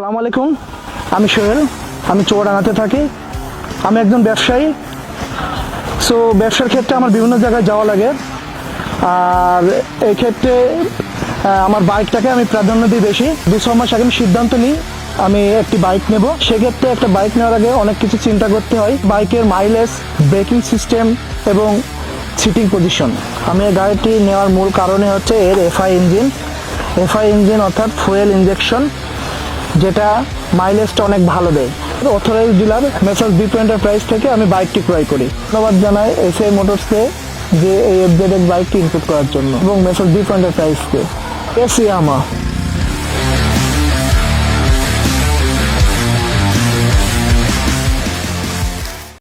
আসসালামু আলাইকুম, আমি সোহেল। আমি চৌরানাতে থাকি। আমি একজন ব্যবসায়ী। সো ব্যবসার ক্ষেত্রে আমার বিভিন্ন জায়গায় যাওয়া লাগে। আর এই ক্ষেত্রে আমার বাইকটাকে আমি প্রাধান্য দিই বেশি। 2-6 মাস আগে আমি সিদ্ধান্ত নিই আমি একটি বাইক নেব। সেক্ষেত্রে একটা বাইক নেওয়ার আগে অনেক কিছু চিন্তা করতে হয়। বাইকের মাইলেজ, ব্রেকিং সিস্টেম এবং সিটিং পজিশন। আমি এই গাড়িটি নেওয়ার মূল কারণে হচ্ছে এর এফআই ইঞ্জিন অর্থাৎ ফুয়েল ইঞ্জেকশন, যেটা মাইলেজটা অনেক ভালো দেয়। Authorised dealer messrs B enterprise থেকে আমি বাইকটি ক্রয় করি। ধন্যবাদ জানাই এসএ মোটরসকে যে এই এফজেড বাইকটি ইনপুট করার জন্য, এবং মেসার্স বি এন্টারপ্রাইজকে। ইয়ামাহা।